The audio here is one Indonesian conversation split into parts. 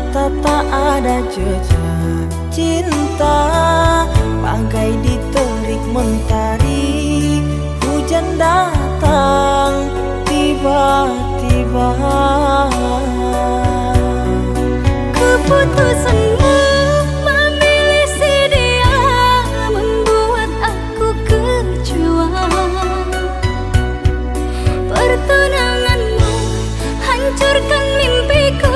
mata tak ada jejak cinta, bagai diterik mentari. Hujan datang tiba-tiba. Keputusanmu memilih si dia membuat aku kecewa. Pertunanganmu hancurkan mimpiku.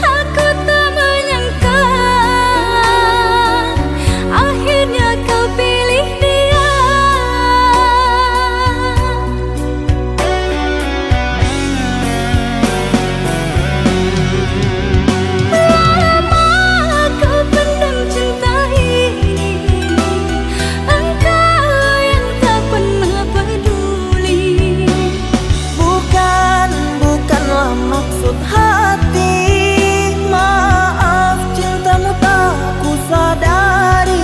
Aku tak menyangka akhirnya kau pilih dia. Lama kau pendam cinta ini, engkau yang tak pernah peduli. Bukanlah maksud hati, maaf cintamu tak ku sadari.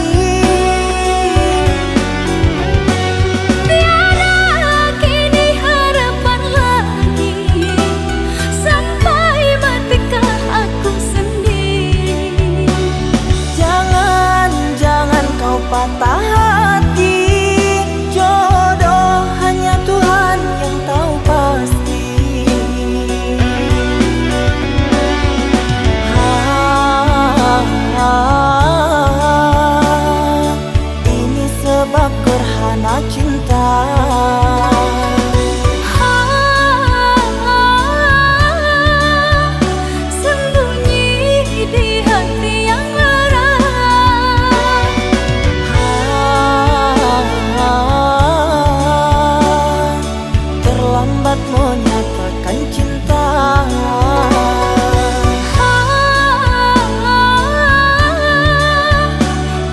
Tiada kini harapan lagi, sampai matikah aku sendiri. Jangan kau patah hati, jodoh hanya Tuhan yang tahu pasti. Ini sebab gerhana cinta. Sembunyi di hati yang lara. Terlambat menyatakan cinta.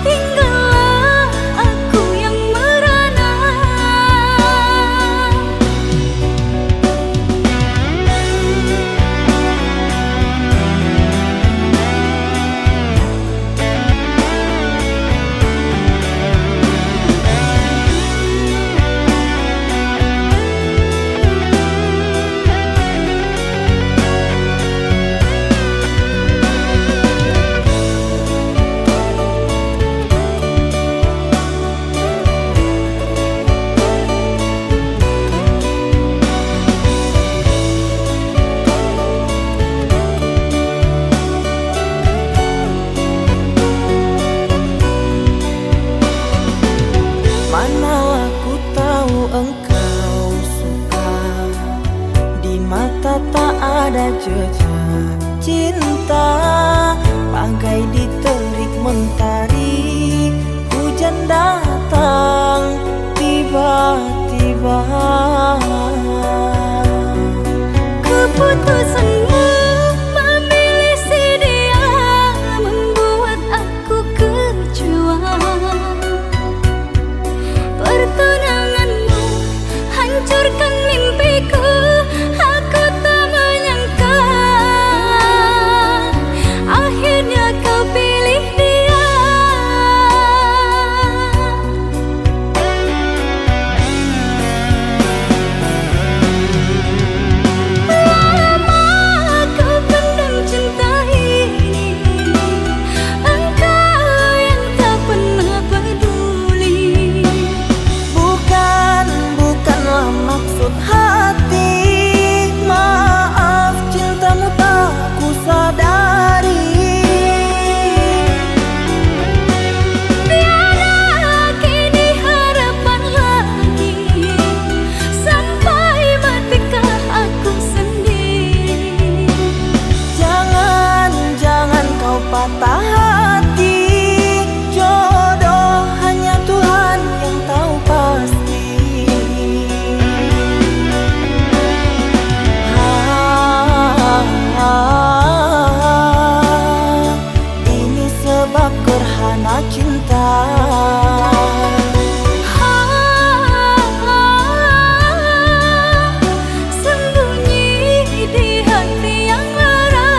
Tinggallah aku yang merana. Manalah ku tahu engkau suka, di mata tak ada jejak cinta, bagai diterik mentari. Hujan datang tiba-tiba. Keputusanmu memilih si dia membuat aku kecewa. Pertunanganmu hancurkan mimpiku. Aku tak menyangka akhirnya kau pilih dia. Lama kau pendam cinta ini, engkau yang tak pernah peduli. Bukanlah maksud hati, maaf cintamu tak ku sadari. Tiada kini harapan lagi, sampai matikah aku sendiri. Jangan kau patah hati, jodoh hanya Tuhan yang tahu pasti. Ini sebab gerhana cinta. Sembunyi di hati yang lara.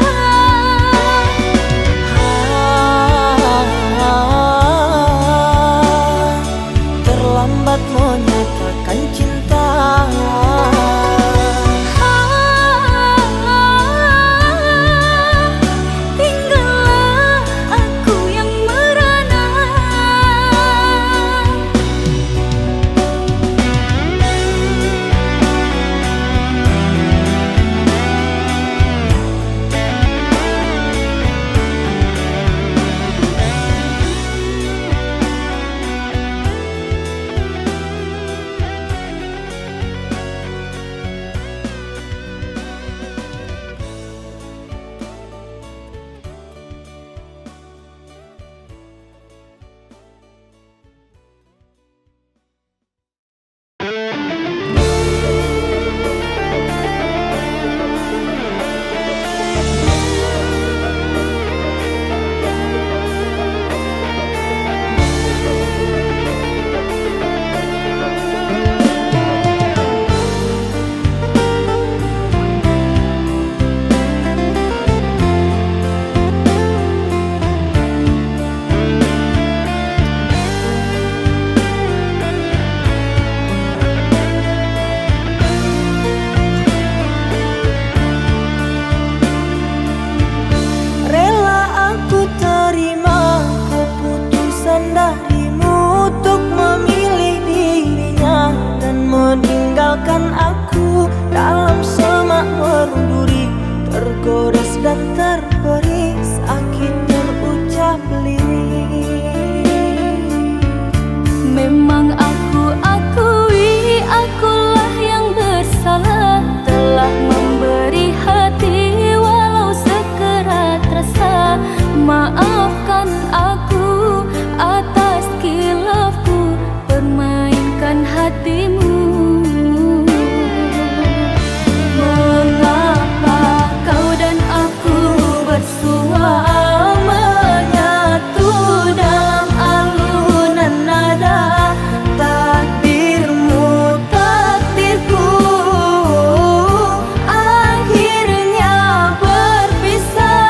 rasa. Maafkan aku atas khilafku, permainkan hatimu. Mengapa kau dan aku bersua menyatu dalam alunan nada? Takdirmu, takdirku, akhirnya berpisah.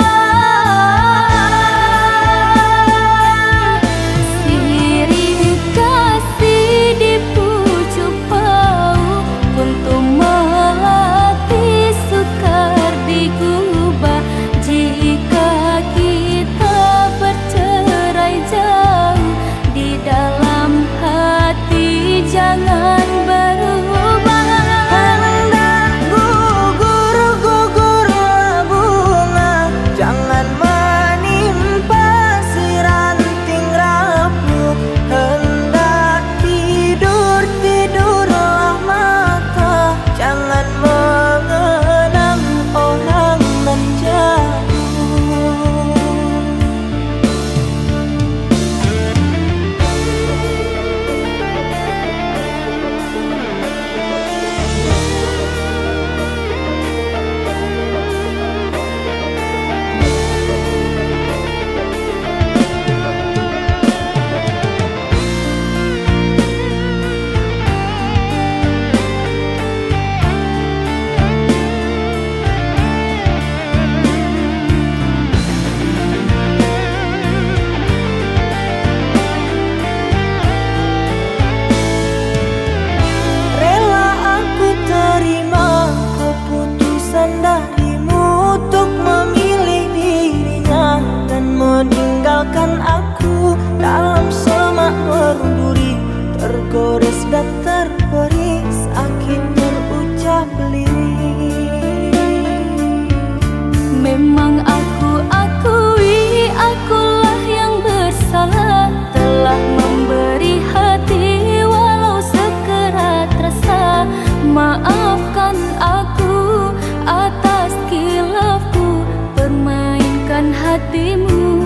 Sirih kasih di pucuk bau, untuk melatih sukar digubah. Jika kita bercerai jauh, di dalam hati jangan berubah. Hendak gugur-gugurlah bunga, jangan menimpa si ranting rapuh. Hendak tidur-tidurlah mata, jangan mengenang orang nan jauh. Rela aku terima keputusan darimu untuk memilih dirinya dan meninggalkan aku dalam semak berduri, tergores dan terberi sakit terucap lirik. Memang aku akui akulah yang bersalah, telah memberi hati walau sekerat rasa. Maafkan aku atas khilafku, permainkan hatimu.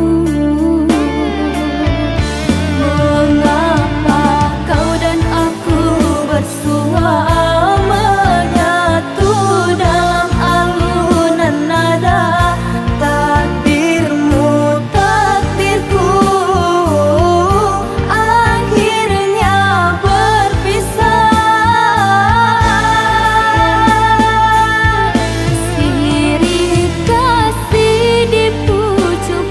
Mengapa kau dan aku bersua menyatu dalam alunan nada? Takdirmu, takdirku, akhirnya berpisah. Sirih kasih di pucuk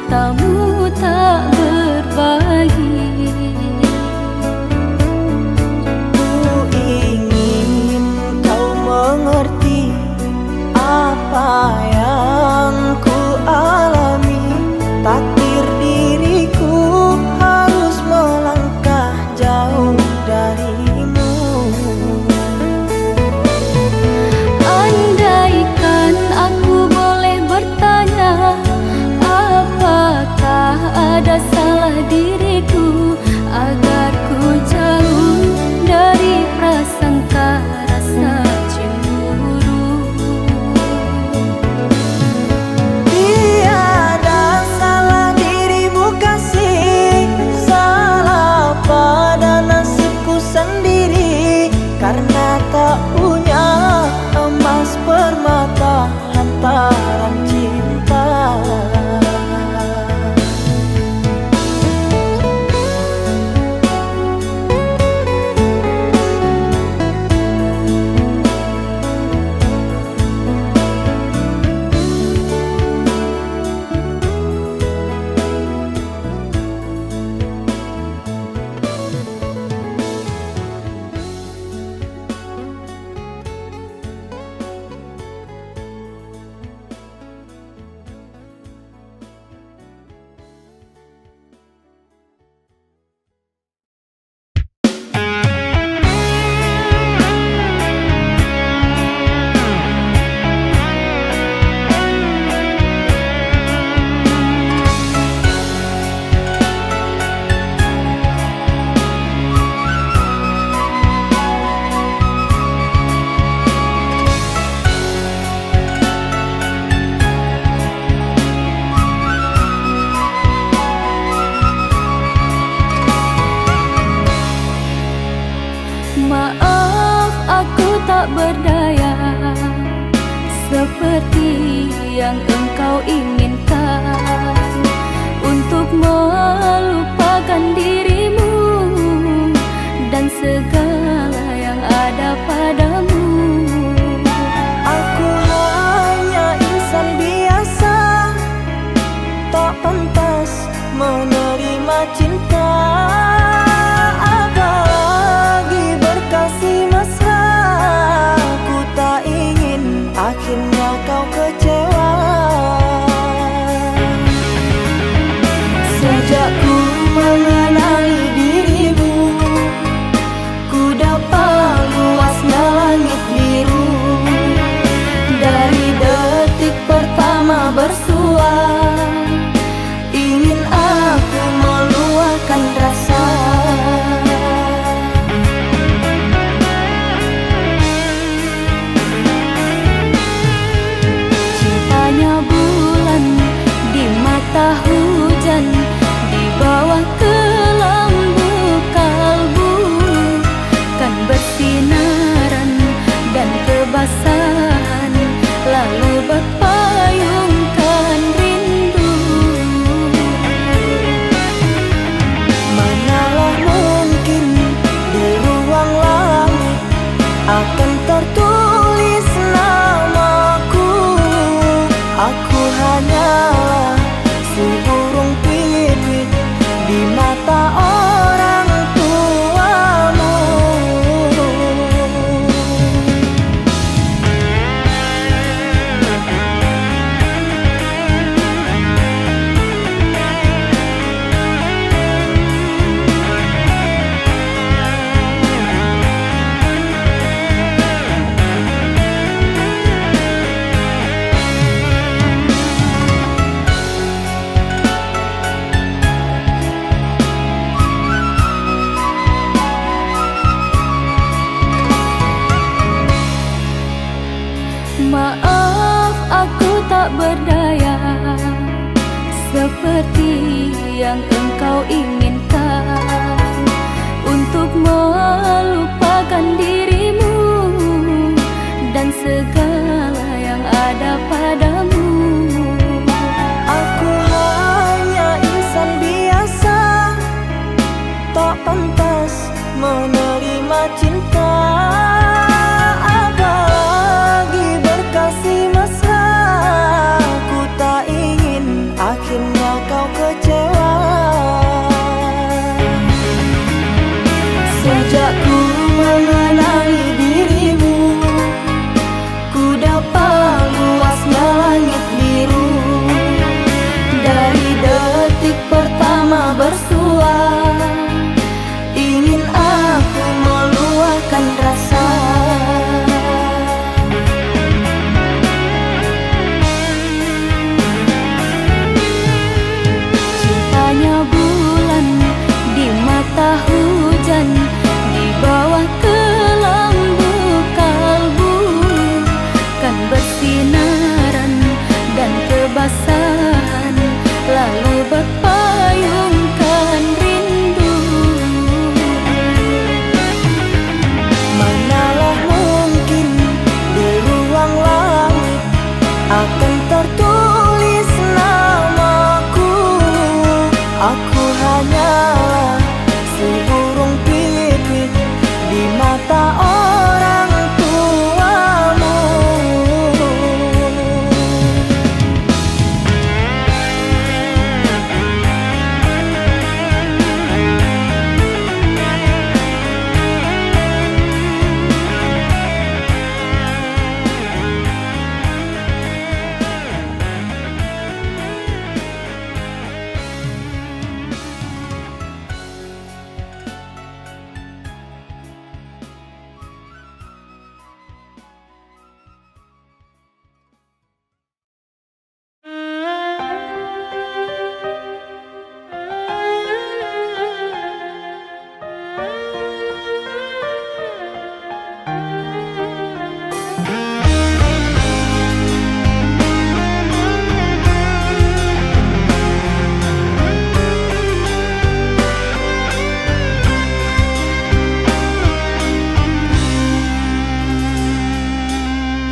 tamu tak berbagi. Ku ingin kau mengerti apa yang ku alami. Takdir diriku harus melangkah jauh darimu. Andaikan aku boleh bertanya, apakah ada salah diriku agar ku jauh dari prasangka rasa cemburu. Tiada salah dirimu kasih, salah pada nasibku sendiri. Karena tak punya emas permata lantaran cinta. Maaf aku tak berdaya seperti yang engkau inginkan, untuk melupakan dirimu dan segala yang ada padamu. Aku hanya insan biasa, tak pantas menerima cinta. Apalagi berkasih mesra, ku tak ingin akhirnya kau kecewa. Sejak ku mengenali dirimu, ku dapat luasnya langit biru. Dari detik pertama bersua, ingin aku meluahkan rasa. Cintanya bulan di mata hujan, di bawah kelambu kalbu, kan bersinaran dan kebasahan, lalu berpayungkan rindu. Manalah mungkin di ruang langit akan tertulis namaku. Aku hanyalah seburung pipit di mata orang tuamu. Maaf aku tak berdaya seperti yang engkau inginkan, untuk melupakan dirimu dan segala yang ada padamu. Aku hanya insan biasa, tak pantas menerima cinta. Apalagi berkasih mesra, ku tak ingin akhirnya kau obat payungkan rindu. Manalah mungkin di ruang langit akan tertulis namaku. Aku hanyalah si burung pipit di mata orang tuamu.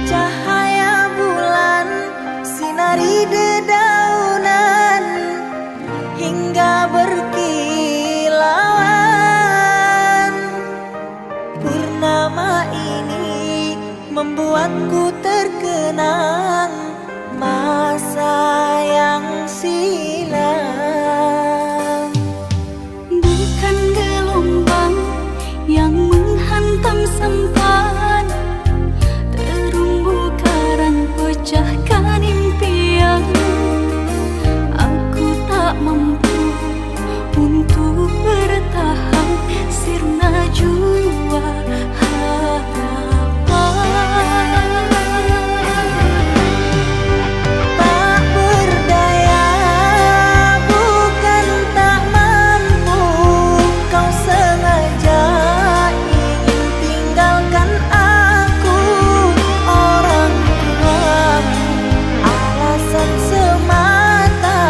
Cahaya bulan sinari dedaunan hingga berkilauan. Purnama ini membuatku terkenang masa yang silam. Bukan gelombang yang menghantam sampan, terumbu karang pecahkan impian. Aku tak mampu untuk bertahan, sirna jua harapan. Tak berdaya, bukan tak mampu, kau sengaja ingin tinggalkan aku. Orang tuamu alasan semata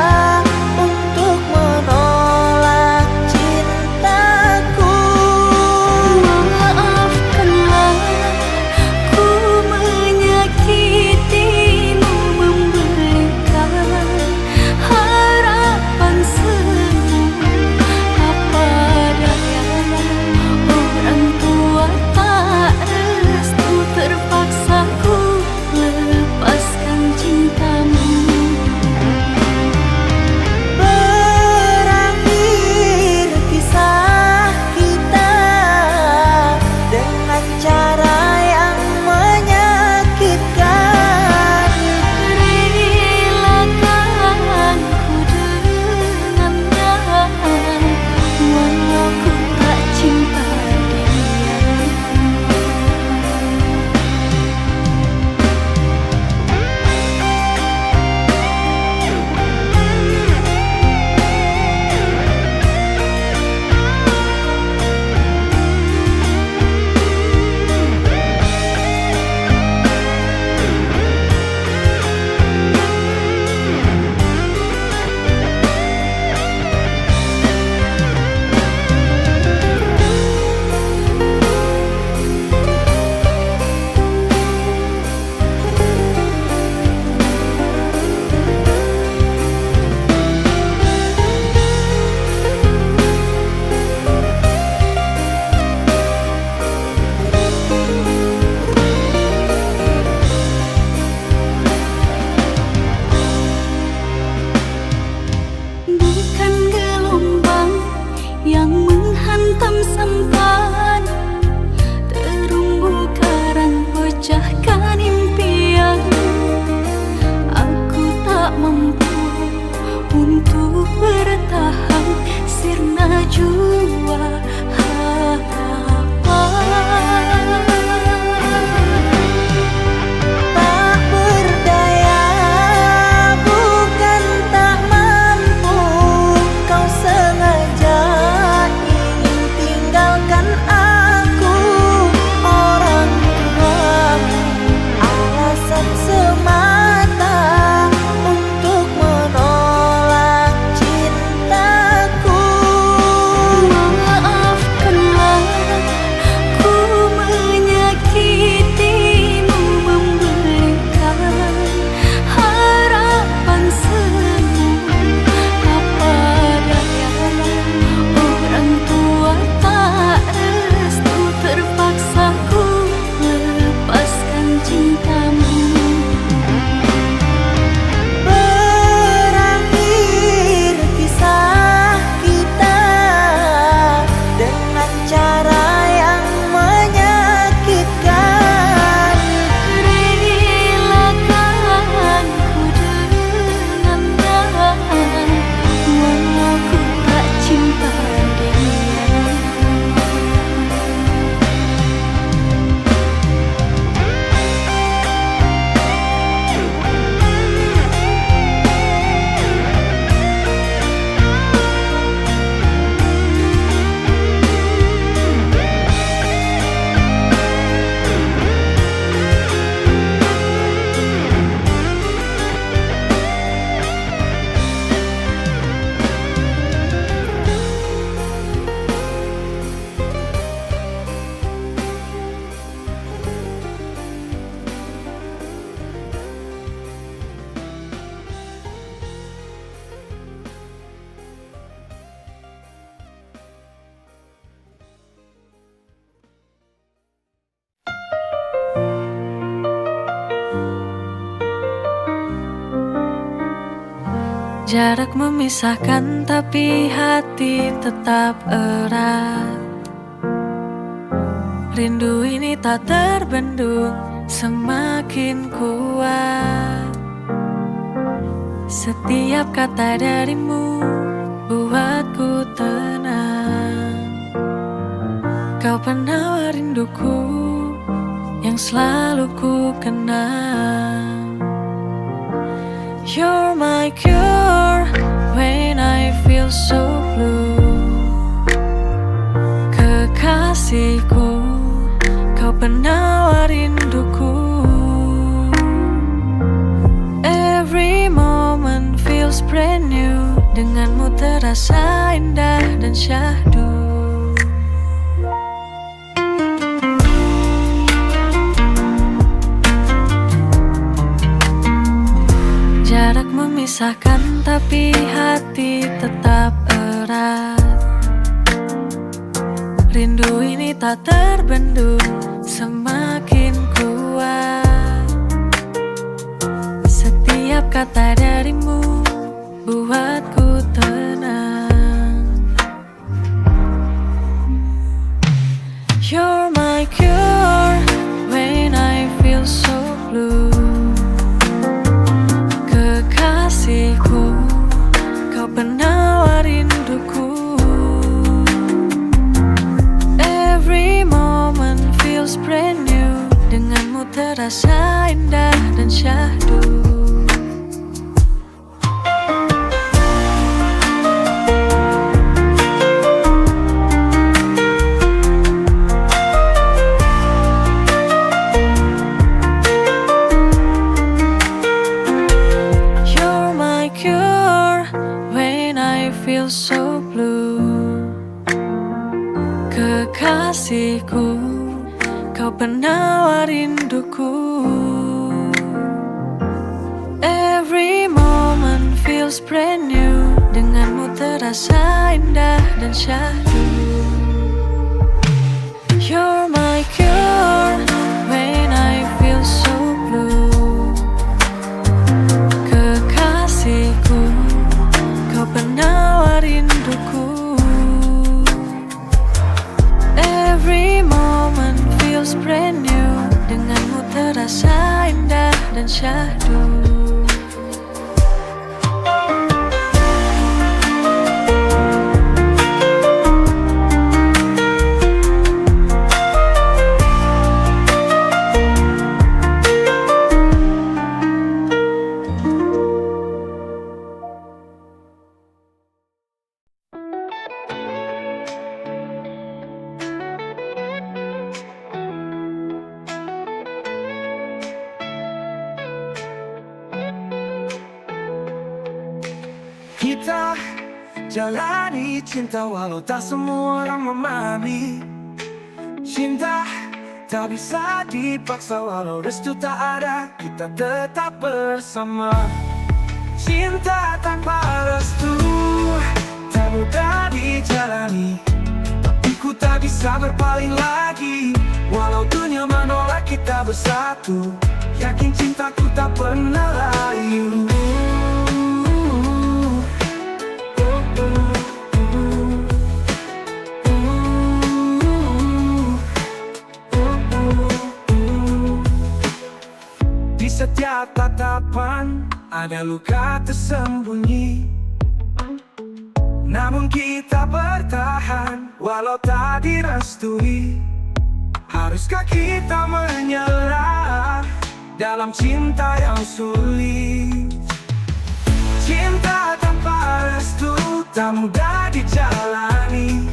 untuk menolak cintaku. Maafkanlah ku menyakitimu, memberikan harapan semu. Apa daya orang tua tak restu, terpaksa ku lepaskan cintamu. Berakhir kisah kita dengan cara yang menyakitkan. Relakan ku dengannya, walau ku tak cinta dia. Bukan gelombang yang menghantam sampan, terumbu karang pecahkan impian. Aku tak mampu untuk bertahan, sirna jua harapan. Tak berdaya, bukan tak mampu, kau sengaja ingin tinggalkan aku. Orang tuamu alasan semata untuk menolak cintaku. Jarak memisahkan tapi hati tetap erat. Rindu ini tak terbendung, semakin kuat. Setiap kata darimu buatku tenang. Kau penawar rinduku yang selalu ku kenang. You're my cure when I feel so blue. Kekasihku, kau penawar rinduku. Every moment feels brand new. Denganmu terasa indah dan syahdu. Jarak memisahkan tapi hati tetap erat. Rindu ini tak terbendung, semakin kuat. Setiap kata darimu buatku tenang. You're my cure when I feel so blue. Kekasihku, kau penawar rinduku. Every moment feels brand new. Denganmu terasa indah dan syahdu. Feel so blue. Kekasihku, kau penawar rinduku. Every moment feels brand new. Denganmu terasa indah dan syahdu. You're my cure when I feel so blue. Kekasihku, kau penawar rinduku. Every moment feels brand new. Denganmu terasa indah dan syahdu. Kita jalani cinta walau tak semua orang memahami. Cinta tak bisa dipaksa walau restu tak ada, kita tetap bersama. Cinta tanpa restu tak mudah dijalani, tapi ku tak bisa berpaling lagi. Walau dunia menolak kita bersatu, yakin cintaku tak pernah layu. Di setiap tatapan ada luka tersembunyi, namun kita bertahan walau tak direstui. Haruskah kita menyerah dalam cinta yang sulit? Cinta tanpa restu tak mudah dijalani,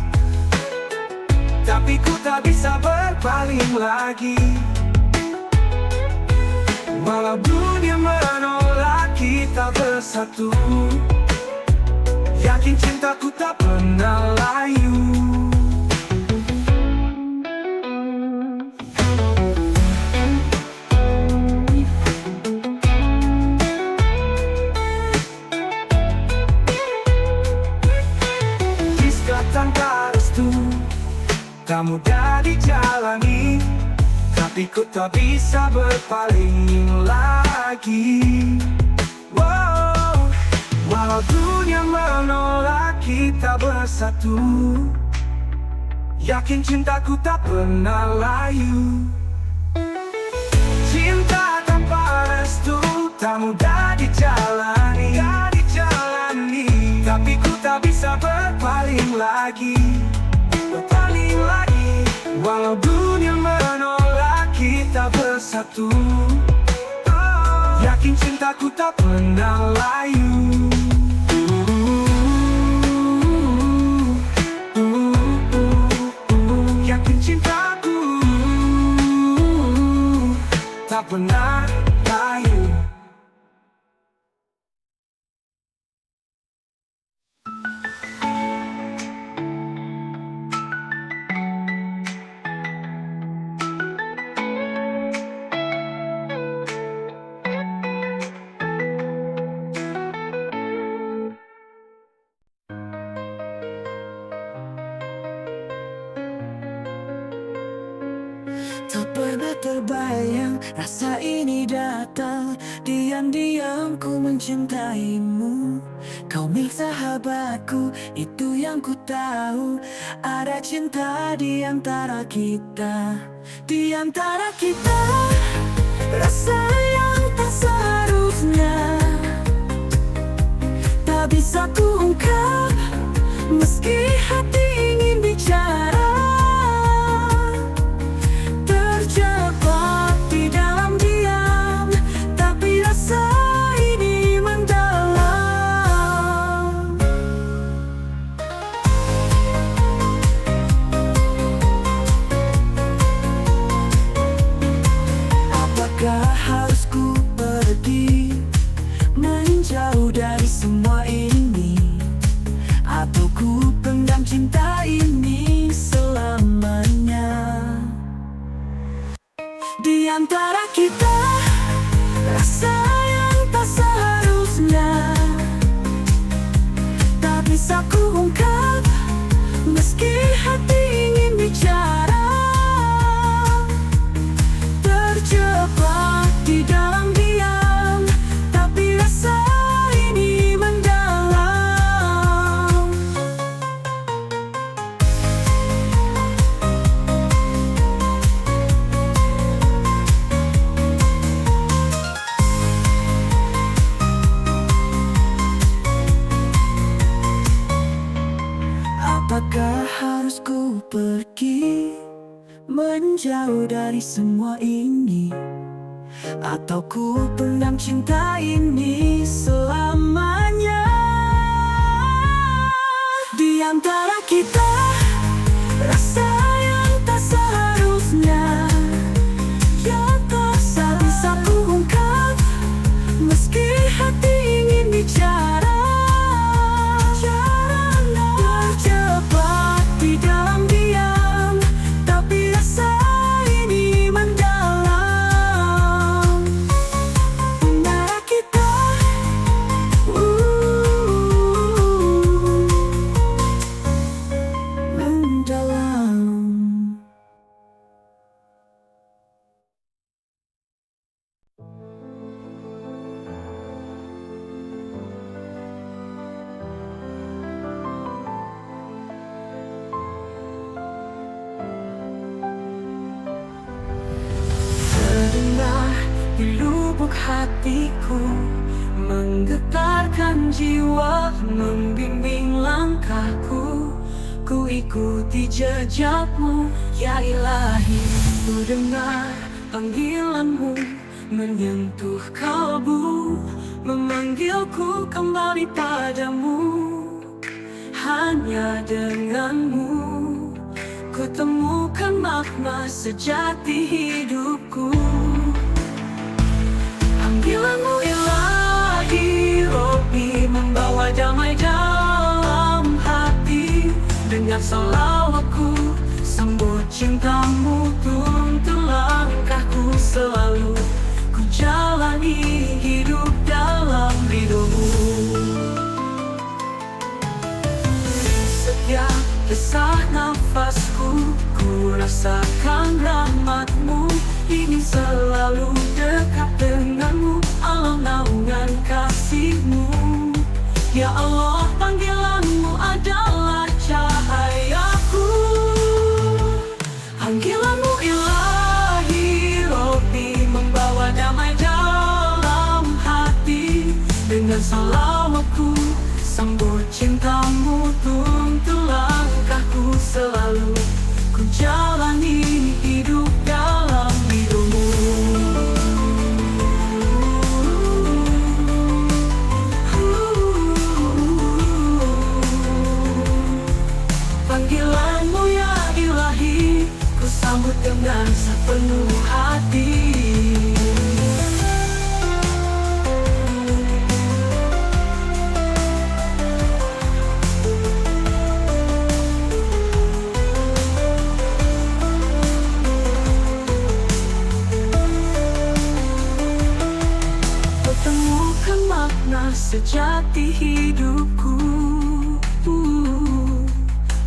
tapi ku tak bisa berpaling lagi. Walau dunia menolak kita bersatu, yakin cintaku tak pernah layu. Cinta tanpa restu tak mudah dijalani, tapi ku tak bisa berpaling lagi. Wow. Walau Walau dunia menolak kita bersatu, yakin cintaku tak pernah layu. Cinta tanpa restu tak mudah dijalani, tapi ku tak bisa berpaling lagi. Walau dunia menolak kita bersatu, yakin cintaku tak pernah layu. Yakin cintaku tak pernah layu. Tak pernah terbayang rasa ini datang. Diam-diam ku mencintaimu. Kau milik sahabatku, itu yang ku tahu. Ada cinta di antara kita. Di antara kita, rasa yang tak seharusnya tak bisa ku ungkap, meski hati ingin bicara. Terjebak di dalam diam, tapi rasa ini mendalam. Apakah harus ku pergi menjauh dari semua ini, atau ku pendam cinta ini selamanya? Di antara kita, rasa yang tak seharusnya tak bisa ku ungkap, meski hati ingin bicara. Terjebak di dalam diam, tapi rasa ini mendalam. Apakah harus ku pergi menjauh dari semua ini, atau ku pendam cinta ini selamanya? Di antara kita, rasa yang tak seharusnya yang tak bisa ku ungkap, meski hati ingin bicara. Terjebak di dalam diam, tapi rasa ini mendalam. Antara kita, mendalam. Terdengar di lubuk hatiku, menggetarkan jiwa, membimbing langkahku. Ku ikuti jejakmu, ya Ilahi. Ku dengar panggilanmu menyentuh kalbu, memanggilku kembali padamu. Hanya denganmu ku temukan makna sejati hidupku. Panggilanmu Ilahi, Robbi, membawa damai dalam hati. Dengar salawatku, sambut cintamu, tuntun langkahku. Selalu ku jalani hidup dalam ridhomu. Setiap desah nafasku, ku rasakan rahmatmu. Ingin selalu dekat denganmu, alam naungan kasihmu. Ya Allah, panggilanmu adalah cahayaku. Panggilanmu Ilahi Robbi membawa damai dalam hati. Dengan salawatku sambut cintamu tuntun langkahku selalu. Ku jalani hidup dalam ridhomu. Panggilanmu ya Ilahi, ku sambut dengan sepenuh hati. Temukan makna sejati hidupku.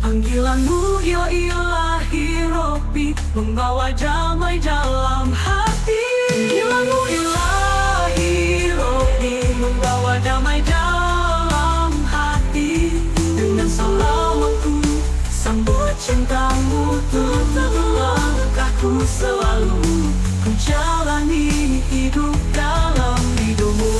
Panggilanmu ya Ilahi Robbi membawa damai dalam hati. Panggilanmu Ilahi Robbi membawa damai dalam hati. Dengan salawatku sambut cintamu tuntun langkahku selalu. Ku jalani hidup dalam ridhomu.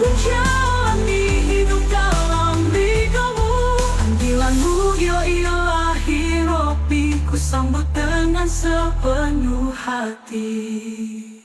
Ku jalani hidup dalam ridhomu. Panggilanmu ya Ilahi Robbi, ku sambut dengan sepenuh hati.